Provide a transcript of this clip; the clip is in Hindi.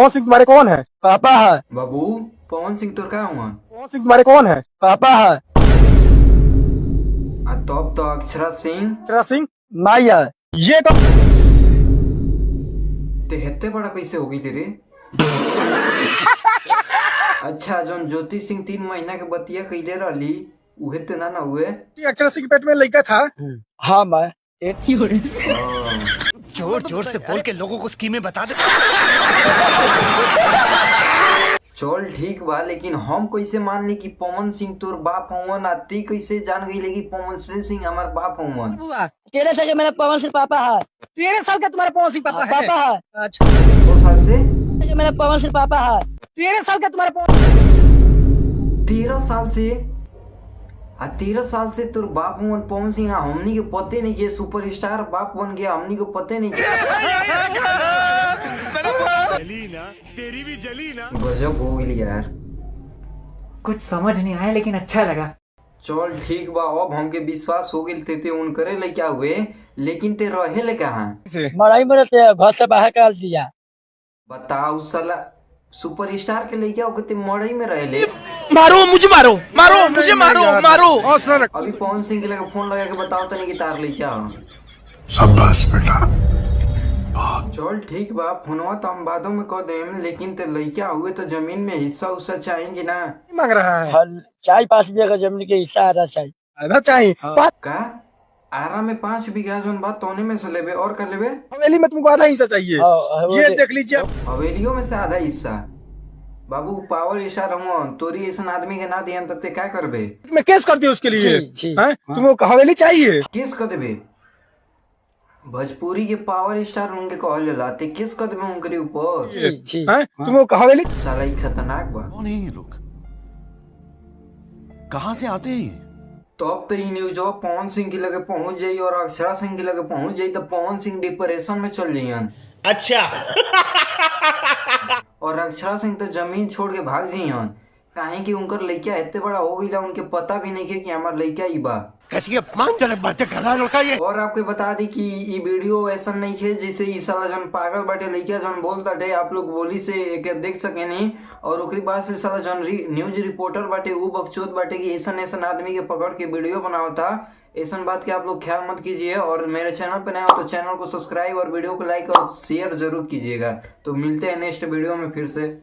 पवन सिंह तुम्हारे कौन है? पापा है। बाबू पवन सिंह तो क्या हुआ? पवन सिंह तुम्हारे कौन है? पापा है। तब तो अक्षरा सिंह अक्षरा सिंह माई है। ये तो ते हेते बड़ा कैसे होगी तेरे? अच्छा जोन ज्योति सिंह 3 महीना के बतिया कैले रहली उहे ते ना हुए? अक्षरा सिंह के पेट में लड़का था। हाँ मैं जोर जोर से बोल के लोगों को स्कीमें बता दे। चल ठीक बा, लेकिन हम कैसे मान ली कि पवन सिंह तोर बाप हवन? आती कैसे जान गई लेगी पवन सिंह हमार बाप हवन? 13 साल का मेरा पवन सिंह पापा है। 13 साल का तुम्हारा पवन सिंह पापा है? पापा है। अच्छा 2 साल से? मेरा पवन सिंह पापा है। 13 साल का तुम्हारा पवन 13 साल से? 13 साल से तोर बाप हुआ पवन सिंह, हमनी के पते नहीं किए सुपरस्टार बाप बन गया, हमनी को पते नहीं किया। जली ना तेरी भी जली ना। गजब हो गई यार। कुछ समझ नहीं आया लेकिन अच्छा लगा। चल ठीक बा, अब हमके विश्वास हो गई ते उन करे ले क्या हुए, लेकिन ते रहे ले कहाँ? मराई में रहते घर से बाहर कर दिया। बताओ साला सुपरस्टार के लेके आओ ते मड़ई में रहे ले। मारो मुझे, मारो मारो मुझे, मारो मारो। अभी पवन सिंह के लगे फोन लगा के बताओ तनी कि तार ले क्या हो। शाबाश बेटा। चल ठीक बा, फोनवा तो हम बादों में कह देम, लेकिन ते लइका हुए तो जमीन में हिस्सा उस्सा चाहिए ना? मांग रहा है। चाय 5 बीघा जमीन के हिस्सा आधा चाहिए। आधा चाहिए। का आरा में 5 बीघा जोन बात तोने में से लेबे और कर लेबे? हवेली में तुमको आधा हिस्सा चाहिए। ये देख लीजिए। हवेलियों में से आधा हिस्सा? बाबू पावर स्टार हुआ, तोरी ऐसा आदमी के ना दियन तो ते क्या करबे? मैं केस कर दिया उसके लिए। जी। हैं? तुमको हवेली चाहिए? किस कर देबे? भोजपुरी के पावर स्टार उनके कहल जाला, ते किस कर देबे उनके ऊपर? जी। हैं? तुमको हवेली साला ही खतरनाक बा। कौन है ये लोग? कहाँ से आते हैं? तब तो ये न्यूज पवन सिंह के लगे पहुंच जाई और अक्षरा सिंह के लगे पहुंच जाई तो पवन सिंह डिप्रेशन में चल जाइयन। अच्छा। और अक्षरा सिंह तो जमीन छोड़ के भाग जाइयन, काहे कि उनकर लइका इतने बड़ा हो गईला उनके पता भी नहीं है कि हमार लइका ही बा। कैसी अपमानजनक बातें कर रहा है लड़का ये। और आपको बता दी कि ये वीडियो ऐसा नहीं है जिसे ई साला जन पागल बाटे लइका जन बोलता डे आप लोग बोली से एक देख सके नहीं, और ओकरी बाद से साला जन न्यूज रिपोर्टर बाटे वो बकचोद बाटे कि ऐसा आदमी के पकड़ के वीडियो बनावता। ऐसा बात के आप लोग ख्याल मत कीजिए, और मेरे चैनल पे नए हो तो चैनल को सब्सक्राइब और वीडियो को लाइक और शेयर जरूर कीजिएगा। तो मिलते हैं नेक्स्ट वीडियो में फिर से।